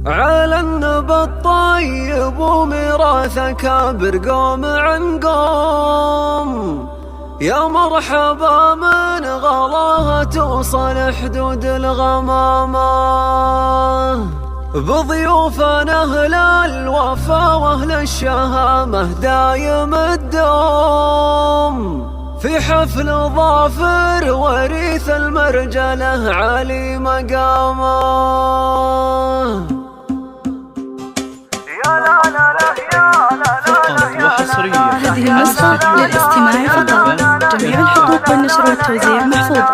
على النبى الطيب وميراث أكابر قوم عن قوم، يا مرحبا من غلاها توصل حدود الغمامة، بضيوفنا أهل الوفا وأهل الشهامة دايم الدوم، في حفل ظافر وريث المرجلة عالي مقامه. هذه النسخة للاستماع فقط، جميع الحقوق والنشر والتوزيع محفوظة.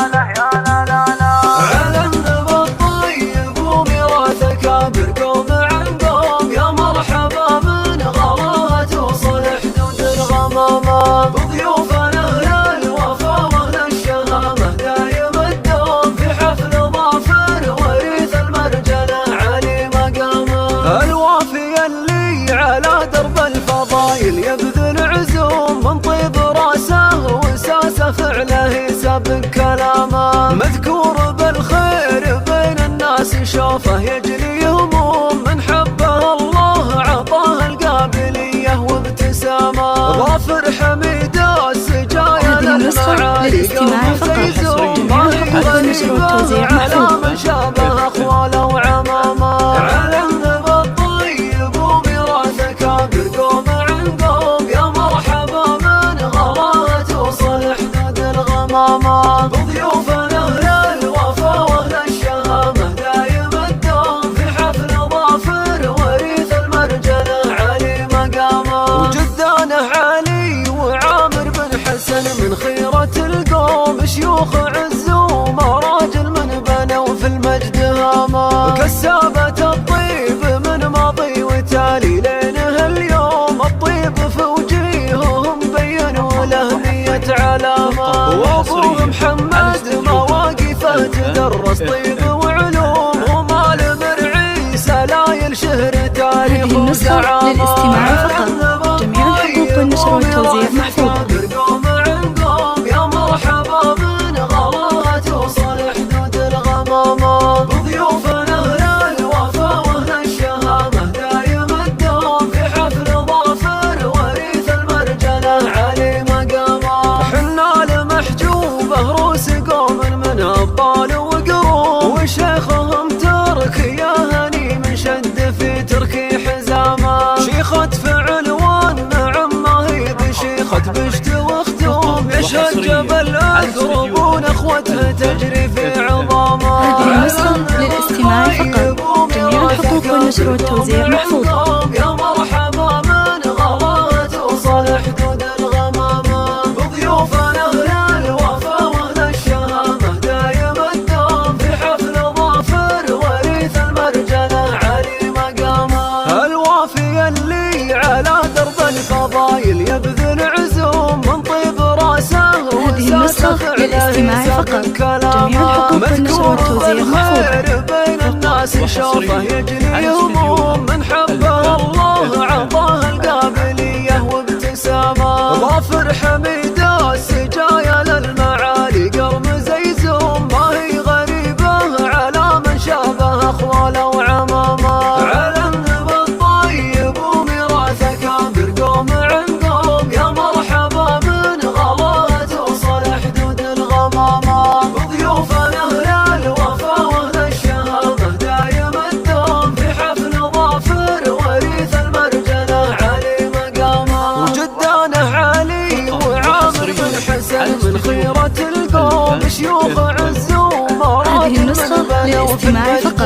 على النبى الطيب وميراث أكابر قوم عن قوم، يا مرحبا من غلاها توصل حدود الغمامة، بضيوفنا أهل الوفا وأهل الشهامة دايم الدوم، في حفل ظافر وريث المرجلة عالي مقامه، الوافي اللي على درب الفضايل يبذل عزوم، من طيب راسه وساسه فعله يسبق كلامه، مذكور بالخير بين الناس شوفه يجلي هموم، من حبه الله عطاه القابلية وابتسامه، ظافر حميد السجايا للمعالي قوم زيزوم، ما هي غريبة على من شابه أخواله وعمامه. على النبى الطيب وميراث أكابر قوم عن قوم، يا مرحبا من غلاها توصل حدود الغمامة، بضيوفنا أهل الوفا وأهل الشهامة دايم الدوم، في حفل ظافر وريث المرجلة عالي مقامه، وجدانه علي وعامر بن حسن من خيرة القوم، شيوخ عز ومراجل من بنوا في المجد هامه، كسابة الطيب من ماضي وتالي لينه اليوم، الطيب في وجيههم بينوا له مية علامة، وابوه محمد مواقفه تدرس طيب وعلوم، ومال مرعي سلايل شهر تاريخ وزعامة. للاستماع فقط، جميع الحقوق والنشر والتوزيع محفوظة. قوم عن قوم، يا مرحبا من غلاها توصل حدود الغمامة، بضيوفنا أهل الوفا وأهل الشهامة دايم الدوم، في حفل ظافر وريث المرجلة عالي مقامه، حنا لمحجوبه روس قوم من أبطال وقروم، وشيخهم ترك يا هني من شد في تركي حزامه، شيخة فعل والنعم ما هي بشيخة بشت واختوم، يشهد جبل أقربون أخوتها تجري في عظامه. هذه النسخة للاستماع فقط، جميع الحقوق والنشر والتوزيع محفوظة. يا مرحبا من غلاها توصل حدود الغمامة، بضيوفنا أهل الوفا وأهل الشهامة دايم الدوم، في حفل ظافر وريث المرجلة عالي مقامه، الوافي اللي على درب الفضايل يبذل عزوم، من طيب راسه النسخة للاستماع فقط، جميع الحقوق والنشر والتوزيع محفوظة. بين الناس شوفه يجري هموم، من حبه الله عطاه القابلية وابتسامه، ظافر حميد السجايا للمعالي قوم زيزوم، ما هي غريبة على من شابه أخواله وعمامه. على النبى الطيب وميراث أكابر قوم عن قوم، يا مرحبا من غلاها توصل حدود الغمامة، بضيوفنا أهل الوفا وأهل الشهامة دايم الدوم، في حفل ظافر وريث المرجلة عالي مقامه، وجدانه علي وعامر بن حسن من خيرة القوم، شيوخ عز ومراجل هذه النسخة للاستماع فقط،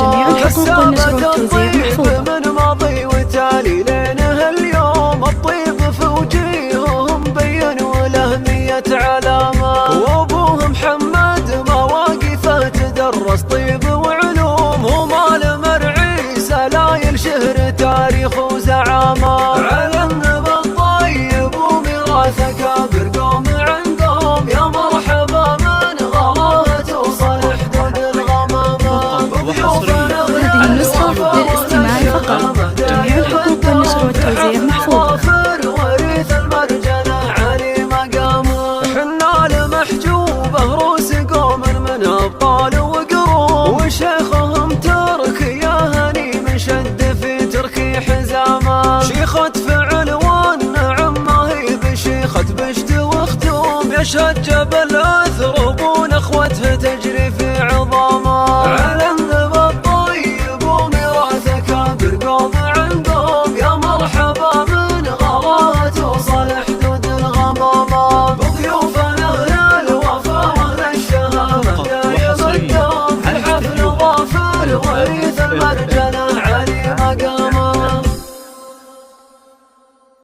جميع الحقوق والنشر والتوزيع محفوظة. من ماضي وتالي لينه اليوم، الطيب في وجيههم بينوا له مية علامة، وابوه محمد مواقفه تدرس طيب وعلوم، ومال مرعي سلايل شهر تاريخ وزعامة. على النبى الطيب وميراث أكابر قوم عن قوم، يا مرحبا من غلاها توصل حدود الغمامة، بضيوفنا هذه النسخة للاستماع فقط، جميع الحقوق والنشر والتوزيع محفوظة. وريث المرجلة عالي مقامه، حنا لمحجوبه روس قوم من أبطال وقروم، وشيخهم ترك يا هني من يشهد جبل أثرب ونخوته تجري في عظامه، على النبى الطيب وميراثه كابر قوم عندهم، يا مرحبا من غلات وصل حدود الغمامة، بضيوفنا أهل الوفا وأهل الشهامة دايم الدوم، في الحفل ظافر وريث المرجلة علي مقام.